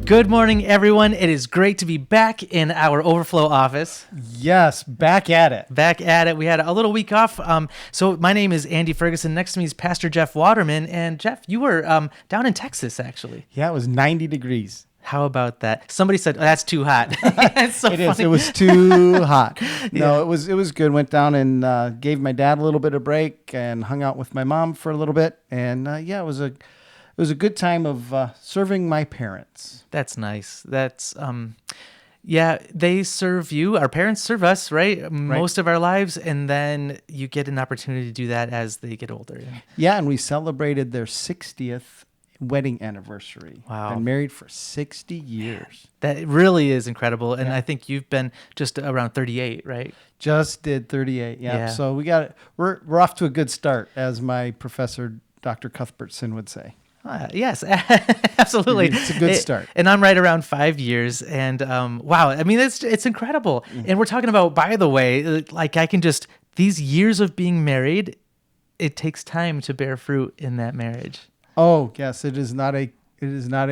Good morning, everyone. It is great to be back in our Overflow office. Yes, back at it. Back at it. We had a little week off. So my name is Andy Ferguson. Next to me is Pastor Jeff Waterman. And Jeff, you were down in Texas, actually. Yeah, it was 90 degrees. How about that? Somebody said, that's too hot. It's so It is. funny. It was too hot. No, it was good. Went down and gave my dad a little bit of break and hung out with my mom for a little bit. And it was a good time of serving my parents. That's nice. That's, they serve you. Our parents serve us, right? Most of our lives. And then you get an opportunity to do that as they get older. Yeah, and we celebrated their 60th wedding anniversary. Wow. Been married for 60 years. That really is incredible. And I think you've been just around 38, right? Just did 38. Yeah. Yeah. So we're off to a good start, as my professor, Dr. Cuthbertson, would say. Yes, absolutely. It's a good start. And I'm right around 5 years. And wow, I mean, it's incredible. Mm-hmm. And we're talking about, by the way, like these years of being married, it takes time to bear fruit in that marriage. Oh, yes, it is not a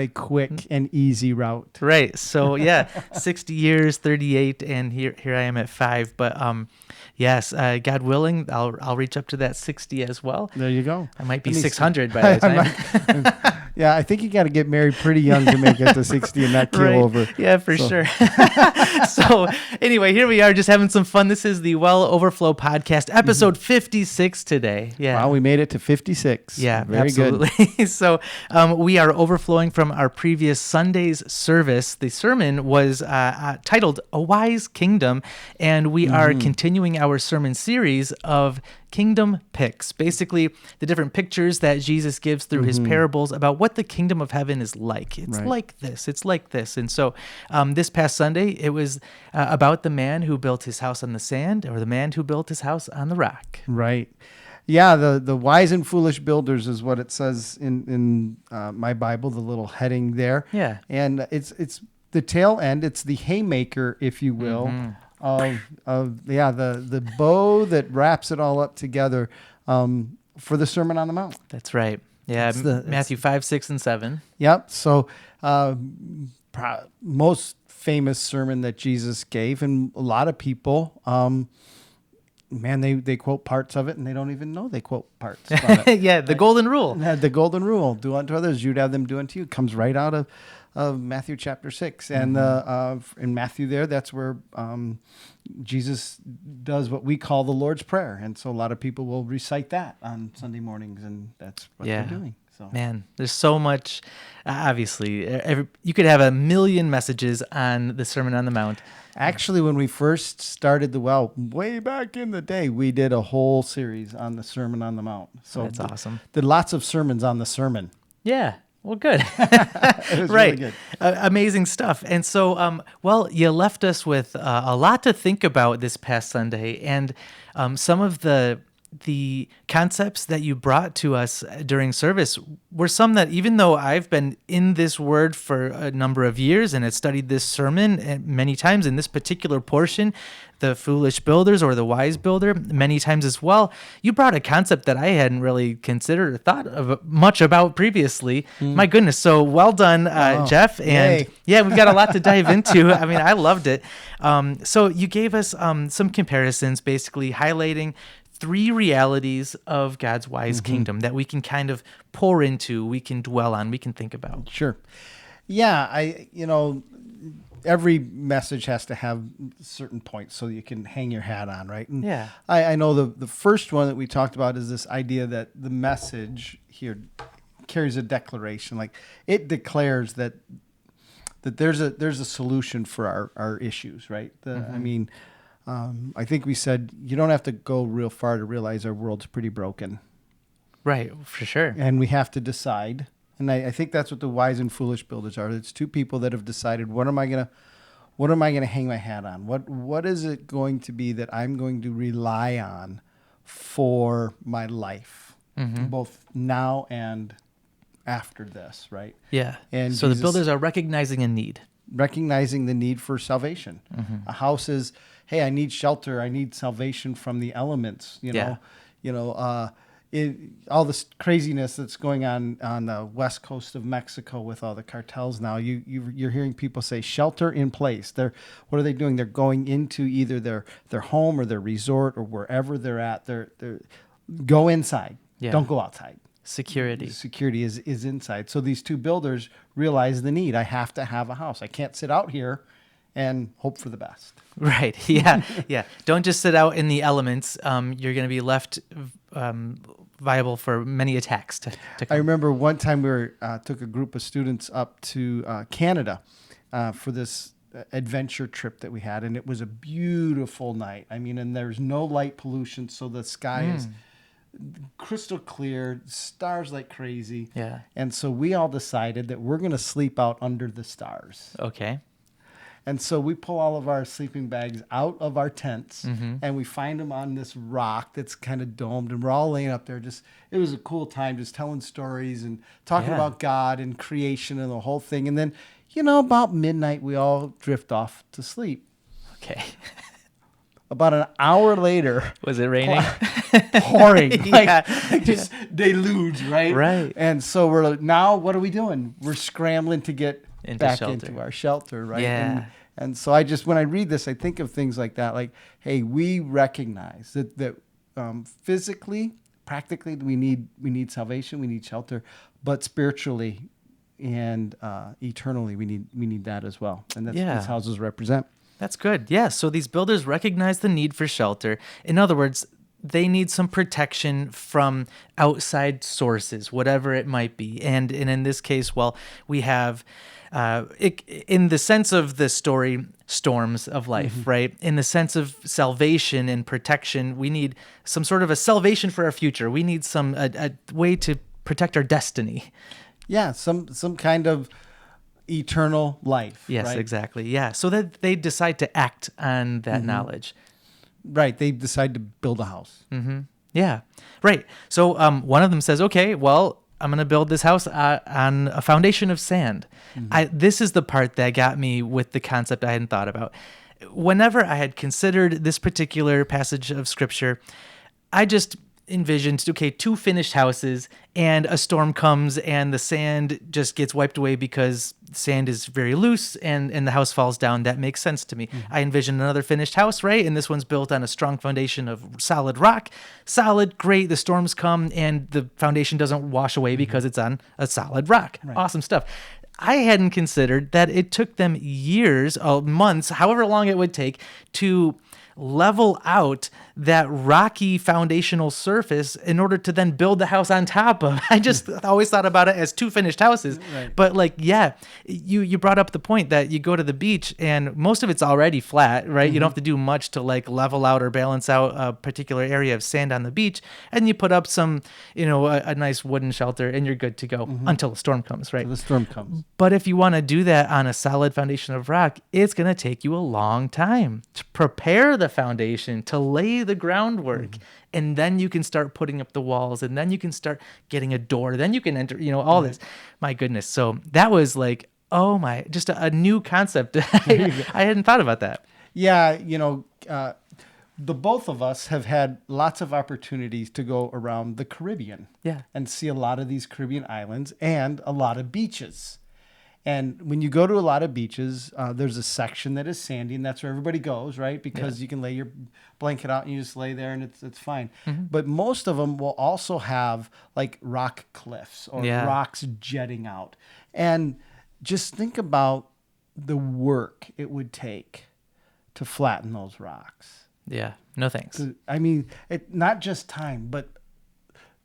quick and easy route. Right. So, 60 years, 38, and here I am at 5. But yes, God willing, I'll reach up to that 60 as well. There you go. I might be 600 by the time. Yeah, I think you got to get married pretty young to make it to 60 and not keel over. Yeah, for sure. So anyway, here we are just having some fun. This is the Overflow podcast, episode 56 today. Yeah. Wow, we made it to 56. Yeah, very absolutely. Good. So we are overflowing from our previous Sunday's service. The sermon was titled A Wise Kingdom, and we are continuing our sermon series of kingdom picks, basically the different pictures that Jesus gives through his parables about what the kingdom of heaven is like. It's like this. It's like this. And so this past Sunday, it was about the man who built his house on the sand, or the man who built his house on the rock. Right. Yeah, the wise and foolish builders is what it says in my Bible, the little heading there. Yeah. And it's the tail end. It's the haymaker, if you will. The bow that wraps it all up together for the Sermon on the Mount. That's right. Yeah, Matthew 5, 6, and 7. Yep. So most famous sermon that Jesus gave, and a lot of people, they quote parts of it, and they don't even know they quote parts of it. Yeah, the golden rule. The golden rule, do unto others, you'd have them do unto you, comes right out of Matthew chapter 6. And in Matthew there, that's where Jesus does what we call the Lord's Prayer. And so a lot of people will recite that on Sunday mornings, and that's what they're doing. So. Man, there's so much. Obviously, you could have a million messages on the Sermon on the Mount. Actually, when we first started way back in the day, we did a whole series on the Sermon on the Mount. So that's awesome. Did lots of sermons on the sermon. Yeah. Well, good. It was right. Really good. Amazing stuff. And so, you left us with a lot to think about this past Sunday, and some of the concepts that you brought to us during service were some that, even though I've been in this word for a number of years and had studied this sermon many times, in this particular portion, the foolish builders or the wise builder, many times as well, you brought a concept that I hadn't really considered or thought of much about previously. My goodness. So well done, Jeff. And we've got a lot to dive into. I mean, I loved it. So you gave us some comparisons, basically highlighting 3 realities of God's wise kingdom that we can kind of pour into, we can dwell on, we can think about. Sure. Yeah, every message has to have certain points so you can hang your hat on, right? And yeah. I know the first one that we talked about is this idea that the message here carries a declaration. Like, it declares that there's a solution for our issues, right? I think we said you don't have to go real far to realize our world's pretty broken. Right, for sure. And we have to decide. And I think that's what the wise and foolish builders are. It's 2 people that have decided, what am I gonna hang my hat on? What is it going to be that I'm going to rely on for my life, both now and after this, right? Yeah. And so the builders are recognizing a need. Recognizing the need for salvation. A house is, hey, I need shelter. I need salvation from the elements. all this craziness that's going on the west coast of Mexico with all the cartels now, you're hearing people say shelter in place. What are they doing? They're going into either their home or their resort or wherever they're at. They're go inside. Yeah. Don't go outside. Security. Security is inside. So these two builders realize the need. I have to have a house. I can't sit out here and hope for the best. Right. Yeah. Yeah. Don't just sit out in the elements. You're going to be left viable for many attacks to come. I remember one time we took a group of students up to Canada for this adventure trip that we had, and it was a beautiful night. I mean, and there's no light pollution, so the sky is crystal clear, stars like crazy. Yeah. And so we all decided that we're going to sleep out under the stars. Okay. And so we pull all of our sleeping bags out of our tents, and we find them on this rock that's kind of domed, and we're all laying up there. It was a cool time, just telling stories and talking about God and creation and the whole thing. And then, about midnight, we all drift off to sleep. Okay. About an hour later, Was it raining? pouring, Yeah. just deluge, right? Right. And so we're like, now what are we doing? We're scrambling to get back shelter. into our shelter, right? Yeah. And so when I read this, I think of things like that, like, hey, we recognize that physically, practically, we need salvation, we need shelter, but spiritually and eternally, we need that as well, and that's what these houses represent. That's good. Yeah. So these builders recognize the need for shelter. In other words, they need some protection from outside sources, whatever it might be. And in this case, well, we have, in the sense of the story, storms of life, right? In the sense of salvation and protection, we need some sort of a salvation for our future. We need a way to protect our destiny. Yeah, some kind of eternal life. Yes, right? exactly. Yeah. So that they decide to act on that knowledge. Right. They decide to build a house. Yeah. Right. So one of them says, okay, well, I'm going to build this house on a foundation of sand. This is the part that got me with the concept I hadn't thought about. Whenever I had considered this particular passage of scripture, I just envisioned, okay, two finished houses and a storm comes and the sand just gets wiped away because sand is very loose and the house falls down. That makes sense to me. I envisioned another finished house, right? And this one's built on a strong foundation of solid rock. Solid, great. The storms come and the foundation doesn't wash away because it's on a solid rock. Right. Awesome stuff. I hadn't considered that it took them years, months, however long it would take to level out that rocky foundational surface in order to then build the house on top of. I just always thought about it as two finished houses. Right. But you brought up the point that you go to the beach and most of it's already flat, right? You don't have to do much to level out or balance out a particular area of sand on the beach. And you put up some, a nice wooden shelter and you're good to go until the storm comes, right? Until the storm comes. But if you want to do that on a solid foundation of rock, it's going to take you a long time to prepare the foundation, to lay the groundwork, and then you can start putting up the walls, and then you can start getting a door, then you can enter, all this. My goodness. So that was like, oh my, just a new concept. I hadn't thought about that. Yeah, the both of us have had lots of opportunities to go around the Caribbean and see a lot of these Caribbean islands and a lot of beaches. And when you go to a lot of beaches, there's a section that is sandy, and that's where everybody goes, right? Because you can lay your blanket out and you just lay there, and it's fine. But most of them will also have rock cliffs or rocks jetting out. And just think about the work it would take to flatten those rocks. Yeah, no thanks. I mean, not just time, but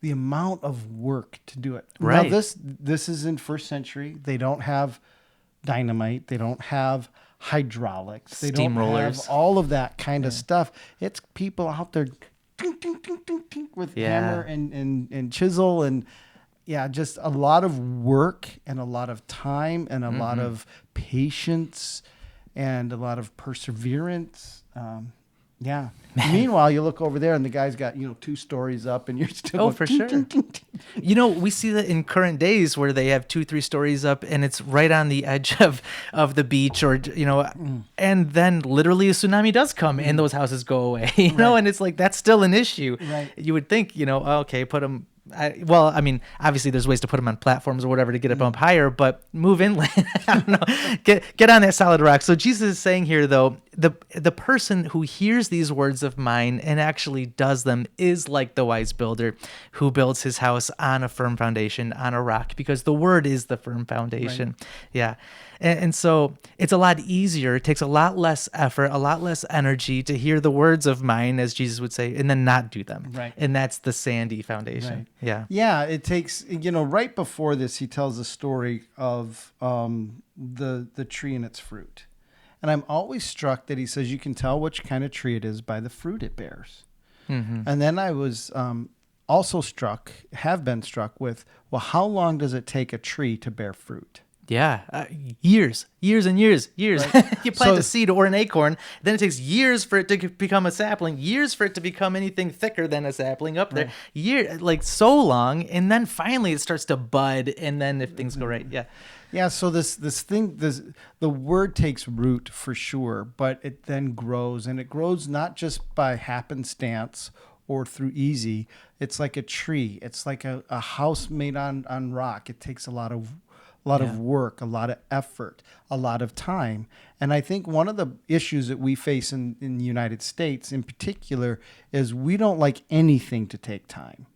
the amount of work to do it. Right. Now, this is in first century. They don't have dynamite. They don't have hydraulics. They don't have all of that kind of stuff. It's people out there tink, tink, tink, tink, tink, with hammer and chisel and just a lot of work and a lot of time and a lot of patience and a lot of perseverance. Yeah. Meanwhile, you look over there and the guy's got, 2 stories up and you're still Oh, going, for ting, sure. ting, ting, ting. We see that in current days where they have 2, 3 stories up and it's right on the edge of the beach and then literally a tsunami does come and those houses go away, Right. and it's like, that's still an issue. Right. You would think, okay, put them. Obviously there's ways to put them on platforms or whatever to get them up higher, but move inland. I don't know. Get on that solid rock. So Jesus is saying here, though, the person who hears these words of mine and actually does them is like the wise builder who builds his house on a firm foundation, on a rock, because the word is the firm foundation. Right. Yeah. And so it's a lot easier. It takes a lot less effort, a lot less energy to hear the words of mine, as Jesus would say, and then not do them. Right. And that's the sandy foundation. Right. Yeah. Yeah, it takes, right before this, he tells a story of the tree and its fruit. And I'm always struck that he says you can tell which kind of tree it is by the fruit it bears. Mm-hmm. And then I was also have been struck with, well, how long does it take a tree to bear fruit? Yeah, years and years. Right. You plant a seed or an acorn, then it takes years for it to become a sapling, years for it to become anything thicker than a sapling up there. Like so long, and then finally it starts to bud, and then if things go right, yeah. Yeah, so the word takes root for sure, but it then grows, and it grows not just by happenstance or through easy. It's like a tree. It's like a house made on rock. It takes a lot of work, a lot of effort, a lot of time. And I think one of the issues that we face in the United States in particular is we don't like anything to take time.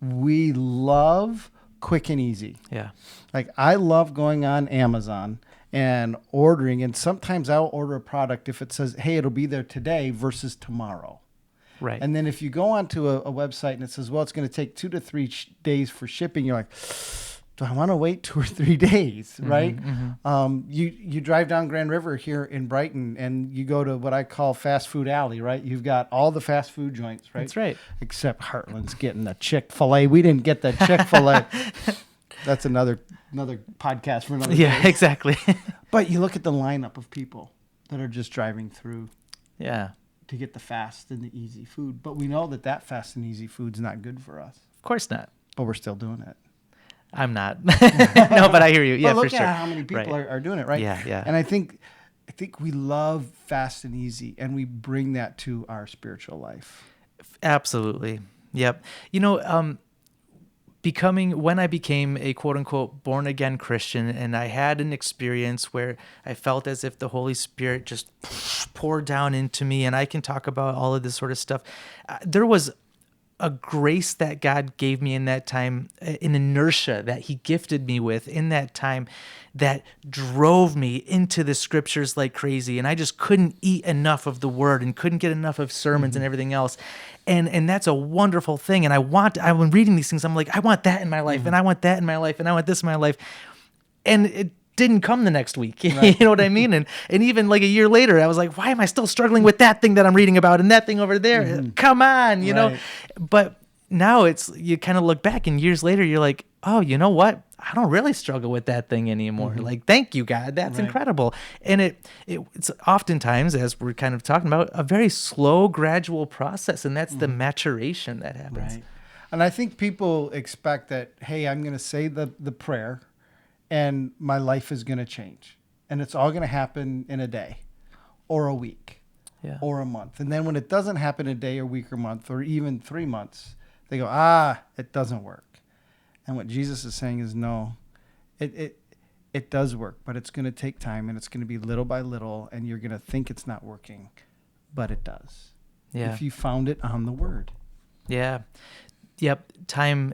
We love quick and easy. Yeah. Like I love going on Amazon and ordering, and sometimes I'll order a product if it says, hey, it'll be there today versus tomorrow. Right. And then if you go onto a website and it says, well, it's going to take 2 to 3 days for shipping, you're like, do I want to wait 2 or 3 days, right? Mm-hmm. You drive down Grand River here in Brighton and you go to what I call fast food alley, right? You've got all the fast food joints, right? That's right. Except Heartland's getting the Chick-fil-A. We didn't get the Chick-fil-A. That's another podcast for another day. Exactly. But you look at the lineup of people that are just driving through. Yeah. To get the fast and the easy food. But we know that fast and easy food's not good for us. Of course not. But we're still doing it. I'm not. No, but I hear you. Yeah, but look for sure. at how many people are doing it, right? Yeah, yeah. And I think we love fast and easy, and we bring that to our spiritual life. Absolutely. Yep. When I became a quote unquote born again Christian, and I had an experience where I felt as if the Holy Spirit just poured down into me, and I can talk about all of this sort of stuff. There was a grace that God gave me in that time, an inertia that he gifted me with in that time that drove me into the scriptures like crazy. And I just couldn't eat enough of the word and couldn't get enough of sermons and everything else. And that's a wonderful thing. And when reading these things, I'm like, I want that in my life, and I want that in my life, and I want this in my life. And it didn't come the next week. Right. You know what I mean? And even like a year later, I was like, why am I still struggling with that thing that I'm reading about and that thing over there? Mm-hmm. Come on, you know? But now you kind of look back, and years later, you're like, oh, you know what? I don't really struggle with that thing anymore. Mm-hmm. Like, thank you, God. That's incredible. And it's oftentimes, as we're kind of talking about, a very slow, gradual process. And that's the maturation that happens. Right. And I think people expect that, hey, I'm going to say the prayer and my life is going to change. And it's all going to happen in a day or a week or a month. And then when it doesn't happen a day or week or month or even 3 months, they go, it doesn't work. And what Jesus is saying is, no, it does work, but it's going to take time, and it's going to be little by little, and you're going to think it's not working, but it does. Yeah. If you found it on the Word. Yeah. Yep. Time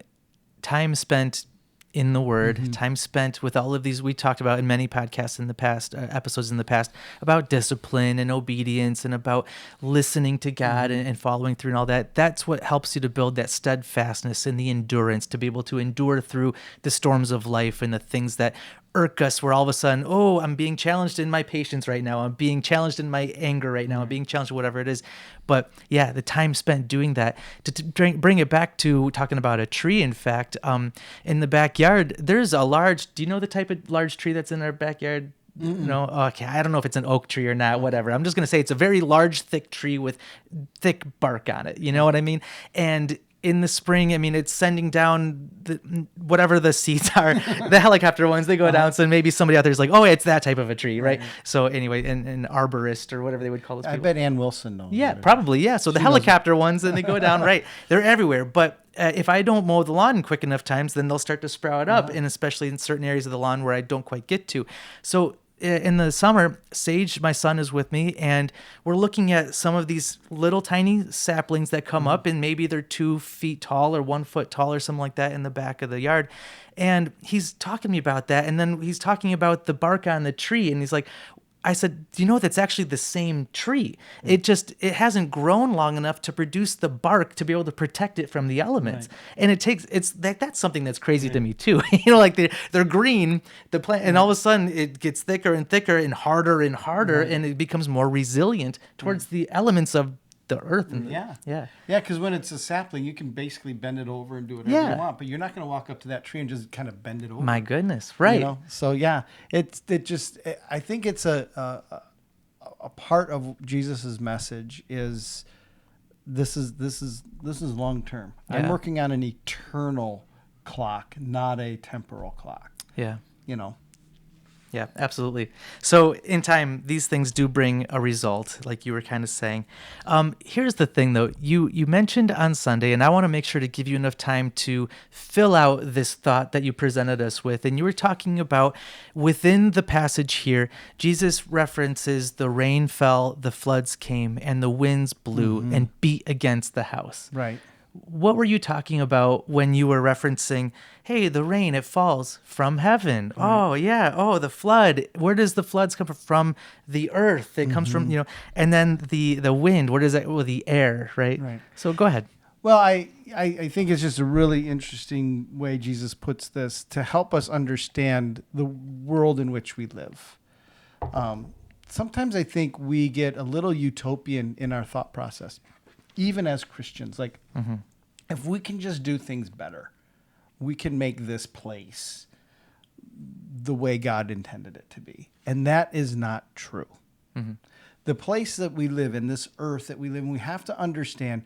spent in the Word, mm-hmm. time spent with all of these, we talked about in many podcasts in the past, episodes in the past, about discipline and obedience and about listening to God mm-hmm. and following through and all that. That's what helps you to build that steadfastness and the endurance to be able to endure through the storms of life and the things that irk us, where all of a sudden, I'm being challenged in my patience right now. I'm being challenged in my anger right now. I'm being challenged whatever it is. But yeah, the time spent doing that, to bring it back to talking about a tree, in fact, in the backyard, there's a large, do you know the type of large tree that's in our backyard? No, okay, I don't know if it's an oak tree or not, whatever. I'm just going to say it's a very large, thick tree with thick bark on it. You know what I mean? And in the spring, I mean, it's sending down whatever the seeds are, the helicopter ones, they go down. So maybe somebody out there is like, oh, it's that type of a tree, right? So anyway, an arborist or whatever they would call those I people. bet Ann Wilson knows. Yeah, probably. Yeah. So the helicopter ones, and they go down, right? They're everywhere. But if I don't mow the lawn quick enough times, then they'll start to sprout up, and especially in certain areas of the lawn where I don't quite get to. So in the summer, Sage, my son, is with me, and we're looking at some of these little tiny saplings that come up, and maybe they're 2 feet tall or 1 foot tall or something like that in the back of the yard. And he's talking to me about that, and then he's talking about the bark on the tree, and he's like, I said, do you know that's actually the same tree? It hasn't grown long enough to produce the bark to be able to protect it from the elements. And that's something that's crazy to me too. Like they're green, the plant, and all of a sudden it gets thicker and thicker and harder, and it becomes more resilient towards the elements of the earth. And because when it's a sapling, you can basically bend it over and do whatever you want, but you're not going to walk up to that tree and just kind of bend it over. My goodness, right? So I think it's a part of Jesus's message is this is long term. I'm working on an eternal clock, not a temporal clock. Yeah. Yeah, absolutely. So in time, these things do bring a result, like you were kind of saying. Here's the thing, though. You mentioned on Sunday, and I want to make sure to give you enough time to fill out this thought that you presented us with. And you were talking about within the passage here, Jesus references the rain fell, the floods came, and the winds blew and beat against the house. Right. What were you talking about when you were referencing, hey, the rain, it falls from heaven. Right. Oh, yeah. Oh, the flood. Where does the floods come from? From the earth. It comes from, and then the wind. Where does that, well, the air, right? Right. So go ahead. Well, I think it's just a really interesting way Jesus puts this to help us understand the world in which we live. Sometimes I think we get a little utopian in our thought process, even as Christians. Like, if we can just do things better, we can make this place the way God intended it to be. And that is not true. The place that we live in, this earth that we live in, we have to understand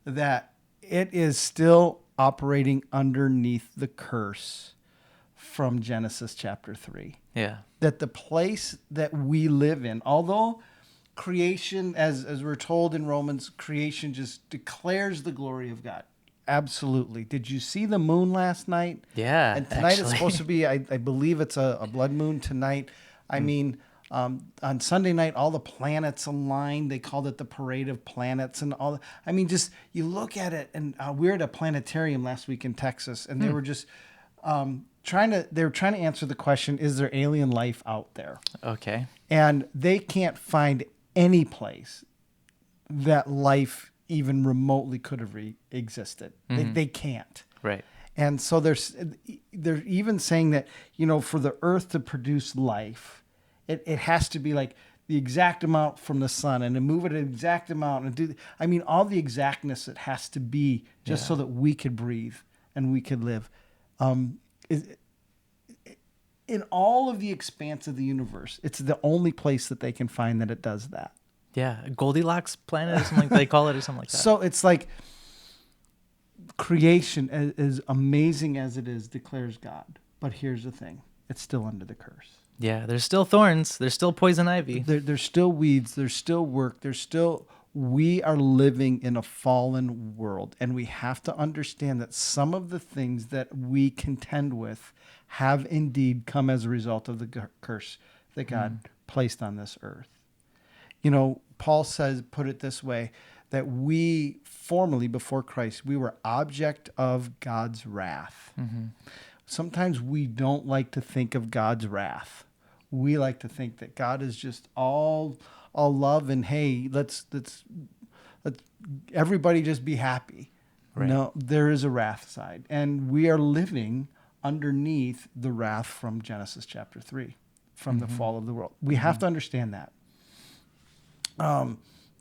that it is still operating underneath the curse from Genesis chapter 3. Yeah. That the place that we live in, although creation, as we're told in Romans, creation just declares the glory of God. Absolutely. Did you see the moon last night? Yeah. And tonight it's supposed to be, I believe it's a blood moon tonight. I mean, on Sunday night, all the planets aligned. They called it the parade of planets and all. I mean, just you look at it, and we were at a planetarium last week in Texas, and they were just trying to answer the question, is there alien life out there? Okay. And they can't find any place that life even remotely could have existed. They can't. Right. And so they're even saying that, for the earth to produce life, it has to be like the exact amount from the sun and to move it an exact amount and all the exactness it has to be just so that we could breathe and we could live. In all of the expanse of the universe, it's the only place that they can find that it does that. Yeah, Goldilocks planet or something like they call it or something like that. So it's like creation, as amazing as it is, declares God. But here's the thing. It's still under the curse. Yeah, there's still thorns. There's still poison ivy. There's still weeds. There's still work. We are living in a fallen world. And we have to understand that some of the things that we contend with have indeed come as a result of the curse that God placed on this earth. Paul put it this way, that we formerly, before Christ, we were object of God's wrath. Sometimes we don't like to think of God's wrath. We like to think that God is just all love and, hey, let's everybody just be happy. Right. No, there is a wrath side. And we are living underneath the wrath from Genesis chapter 3, from the fall of the world. We have to understand that.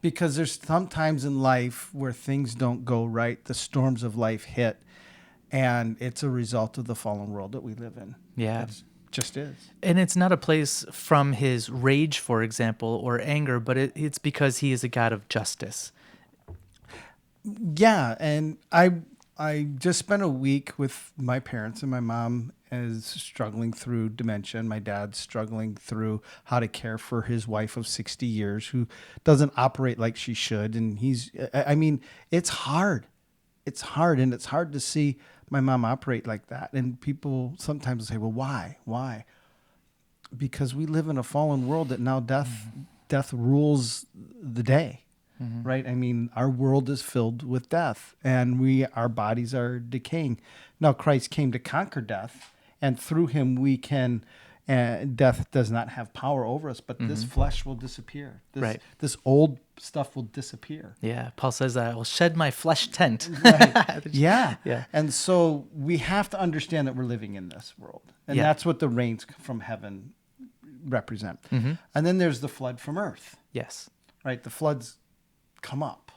Because there's some times in life where things don't go right, the storms of life hit, and it's a result of the fallen world that we live in. Yeah. just is. And it's not a place from his rage, for example, or anger, but it's because he is a God of justice. Yeah, and I just spent a week with my parents, and my mom is struggling through dementia, and my dad's struggling through how to care for his wife of 60 years who doesn't operate like she should. And I mean, it's hard. It's hard, and it's hard to see my mom operate like that. And people sometimes say, well, why? Why? Because we live in a fallen world that now death rules the day. Right? I mean, our world is filled with death, and our bodies are decaying. Now, Christ came to conquer death, and through him we can, death does not have power over us, but this flesh will disappear. This old stuff will disappear. Yeah, Paul says, I will shed my flesh tent. Right. Yeah. Yeah. And so we have to understand that we're living in this world, and that's what the rains from heaven represent. And then there's the flood from earth. Yes. Right? The floods come up.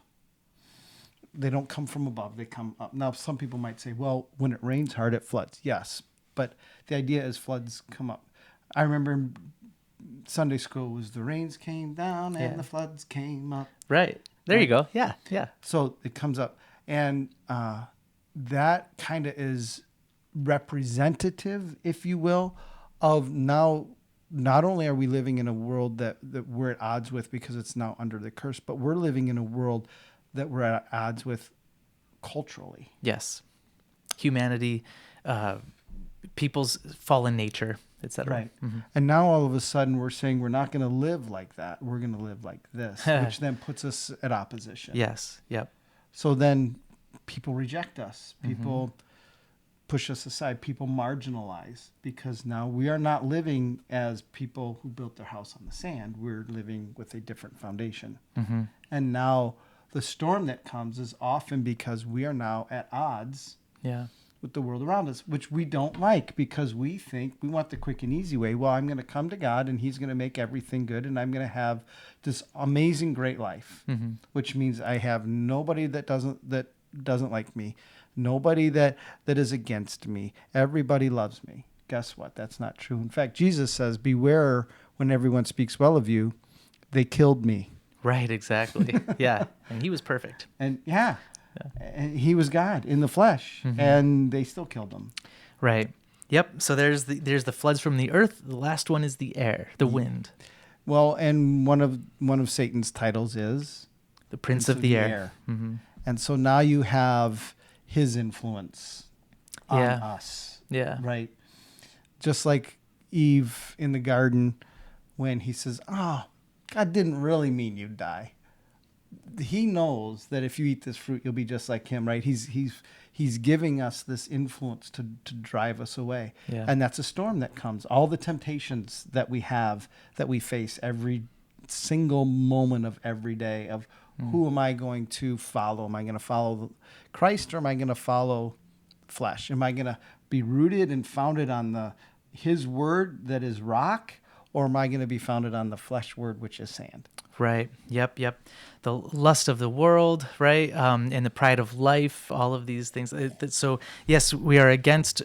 They don't come from above, they come up. Now, some people might say, well, when it rains hard, it floods. Yes, but the idea is floods come up. I remember in Sunday school was the rains came down and the floods came up. Right. There you go. Yeah, yeah. So it comes up. And that kind of is representative, if you will, of now. Not only are we living in a world that we're at odds with because it's now under the curse, but we're living in a world that we're at odds with culturally. Yes. Humanity, people's fallen nature, etc. Right. And now all of a sudden we're saying we're not going to live like that. We're going to live like this, which then puts us at opposition. Yes. Yep. So then people reject us. People push us aside. People marginalize, because now we are not living as people who built their house on the sand. We're living with a different foundation. And now the storm that comes is often because we are now at odds with the world around us, which we don't like, because we think we want the quick and easy way. Well, I'm going to come to God and he's going to make everything good, and I'm going to have this amazing, great life, which means I have nobody that doesn't like me. Nobody that is against me. Everybody loves me. Guess what? That's not true. In fact, Jesus says, beware when everyone speaks well of you. They killed me. Right, exactly. Yeah. And he was perfect. And and he was God in the flesh, and they still killed him. Right. Yep. So there's the floods from the earth. The last one is the air, the wind. Well, and one of Satan's titles is the Prince of the Air. And so now you have his influence on us. Yeah. Right. Just like Eve in the garden, when he says, oh, God didn't really mean you'd die. He knows that if you eat this fruit, you'll be just like him, right? He's giving us this influence to drive us away. Yeah. And that's a storm that comes. All the temptations that we have, that we face every single moment of every day of, who am I going to follow? Am I going to follow Christ, or am I going to follow flesh? Am I going to be rooted and founded on his word that is rock, or am I going to be founded on the flesh word, which is sand? Right. Yep. The lust of the world, right? And the pride of life, all of these things. So yes, we are against,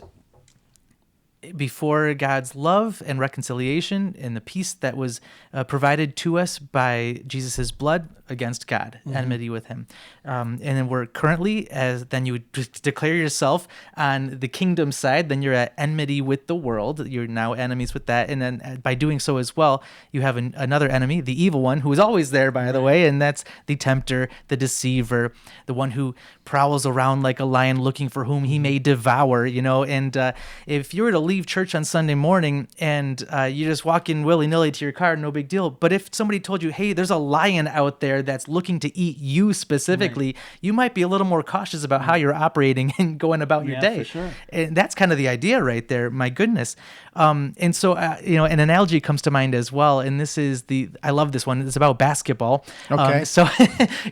before God's love and reconciliation and the peace that was provided to us by Jesus' blood, against God, enmity with him. And then we're currently, then you would declare yourself on the kingdom side, then you're at enmity with the world. You're now enemies with that. And then by doing so as well, you have another enemy, the evil one, who is always there, by the way, and that's the tempter, the deceiver, the one who prowls around like a lion looking for whom he may devour, and if you were to leave church on Sunday morning and you just walk in willy-nilly to your car, no big deal. But if somebody told you, hey, there's a lion out there that's looking to eat you specifically, you might be a little more cautious about how you're operating and going about your day. For sure. And that's kind of the idea right there. My goodness. And so, an analogy comes to mind as well. And this is I love this one. It's about basketball. Okay. So,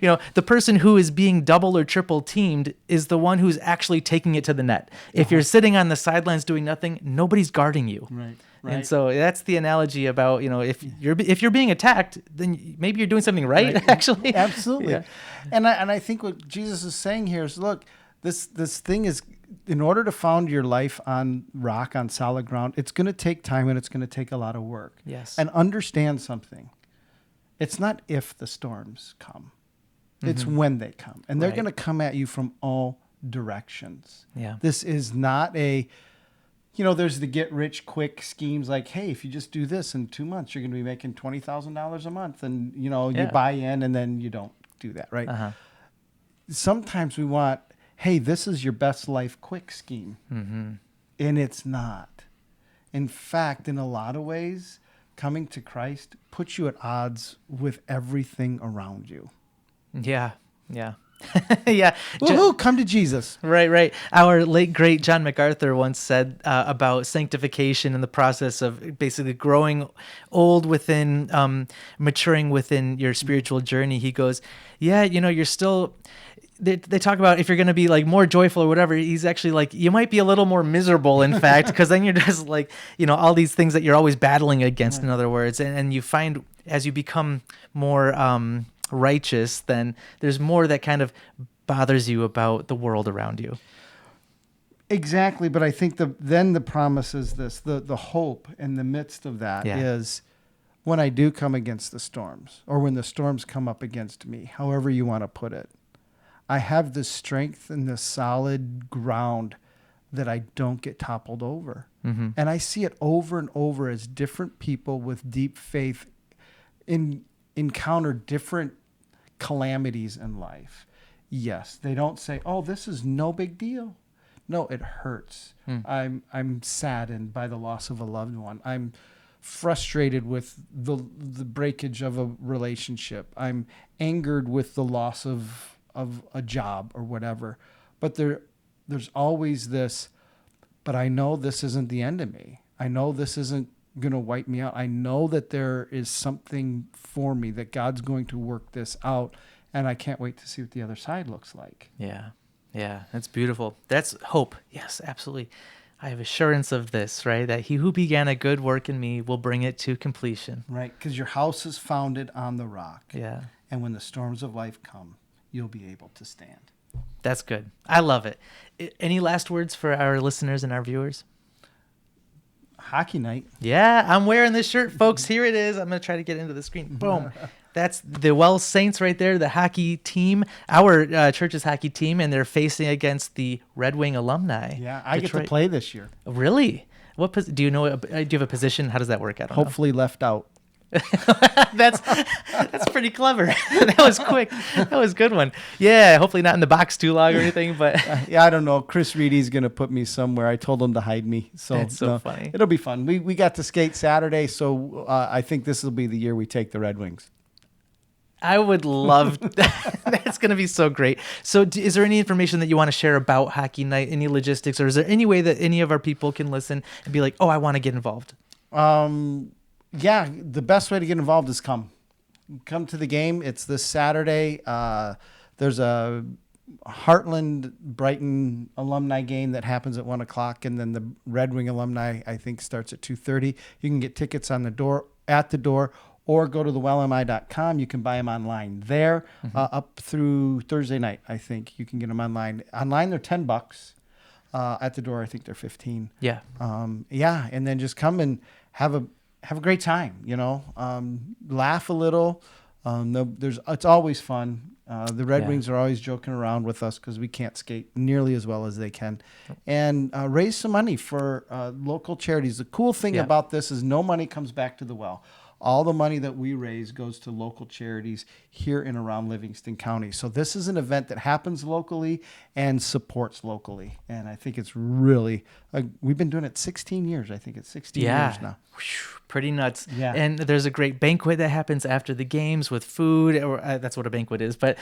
the person who is being double or triple teamed is the one who's actually taking it to the net. If you're sitting on the sidelines doing nothing, nobody's guarding you. Right. And so that's the analogy about, if you're being attacked, then maybe you're doing something right. Actually. Absolutely. Yeah. And I think what Jesus is saying here is, look, this thing is in order to found your life on rock, on solid ground, it's going to take time and it's going to take a lot of work. Yes. And understand something. It's not if the storms come. It's when they come. And they're Right. going to come at you from all directions. Yeah. This is not a, there's the get rich quick schemes like, hey, if you just do this in 2 months, you're going to be making $20,000 a month. And, you Yeah. buy in and then you don't do that, right? Uh-huh. Sometimes we want, hey, this is your best life quick scheme. Mm-hmm. And it's not. In fact, in a lot of ways, coming to Christ puts you at odds with everything around you. Yeah. Yeah. Yeah. Woohoo, come to Jesus. Right. Our late great John MacArthur once said about sanctification and the process of basically growing old within, maturing within your spiritual journey. He goes, yeah, you're still. They talk about if you're going to be like more joyful or whatever. He's actually like, you might be a little more miserable, in fact, because then you're just like, all these things that you're always battling against, Right. in other words. And you find as you become more righteous, then there's more that kind of bothers you about the world around you. Exactly. But I think then the promise is this, the hope in the midst of that is when I do come against the storms, or when the storms come up against me, however you want to put it, I have the strength and the solid ground that I don't get toppled over. Mm-hmm. And I see it over and over as different people with deep faith encounter different calamities in life. Yes, they don't say, "Oh, this is no big deal." No, it hurts. I'm saddened by the loss of a loved one. I'm frustrated with the breakage of a relationship. I'm angered with the loss of a job or whatever. But there's always this, but I know this isn't the end of me. I know this isn't going to wipe me out. I know that there is something for me, that God's going to work this out, and I can't wait to see what the other side looks like. Yeah. That's beautiful. That's hope. Yes, absolutely. I have assurance of this, right? That he who began a good work in me will bring it to completion. Right, because your house is founded on the rock. Yeah. And when the storms of life come, you'll be able to stand. That's good. I love it. Any last words for our listeners and our viewers? Hockey night. Yeah, I'm wearing this shirt, folks. Here it is. I'm going to try to get into the screen. Boom. That's the Wells Saints right there, the hockey team, our church's hockey team, and they're facing against the Red Wing alumni. Yeah, I Detroit. get to play this year. Really? Do you know? Do you have a position? How does that work? I don't know. Hopefully left out. That's pretty clever. That was quick. That was a good one. Yeah, hopefully not in the box too long or anything, but Yeah, I don't know. Chris Reedy's going to put me somewhere. I told him to hide me. So that's so funny. It'll be fun. We got to skate Saturday, so I think this will be the year we take the Red Wings. I would love that's going to be so great. So is there any information that you want to share about Hockey Night, any logistics, or is there any way that any of our people can listen and be like, oh, I want to get involved? Yeah, the best way to get involved is come to the game. It's this Saturday. There's a Heartland Brighton alumni game that happens at 1:00, and then the Red Wing alumni, I think, starts at 2:30. You can get tickets at the door, or go to thewellmi.com. You can buy them online there, up through Thursday night. I think you can get them online. Online, they're $10. At the door, I think they're 15. Yeah. And then just come and have a great time. Laugh a little. It's always fun. The Red Wings are always joking around with us because we can't skate nearly as well as they can, and raise some money for local charities. The cool thing about this is no money comes back to the well. All the money that we raise goes to local charities here and around Livingston County. So this is an event that happens locally and supports locally. And I think it's really, we've been doing it 16 years. I think it's 16 years now. Pretty nuts. Yeah. And there's a great banquet that happens after the games with food, or that's what a banquet is, but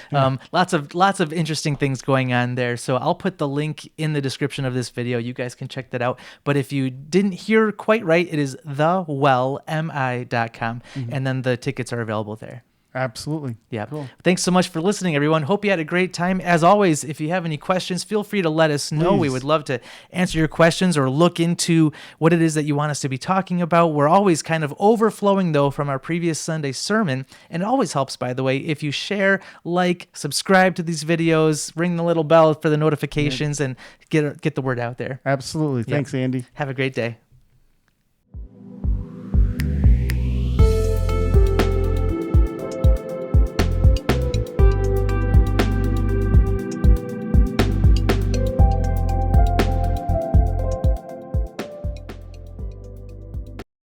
lots of interesting things going on there. So I'll put the link in the description of this video. You guys can check that out. But if you didn't hear quite right, it is thewellmi.com, and then the tickets are available there. Absolutely. Yeah. Cool. Thanks so much for listening, everyone. Hope you had a great time. As always, if you have any questions, feel free to let us know. We Please. would love to answer your questions or look into what it is that you want us to be talking about. We're always kind of overflowing, though, from our previous Sunday sermon. And it always helps, by the way, if you share, like, subscribe to these videos, ring the little bell for the notifications, and get the word out there. Absolutely. Thanks, Andy. Have a great day.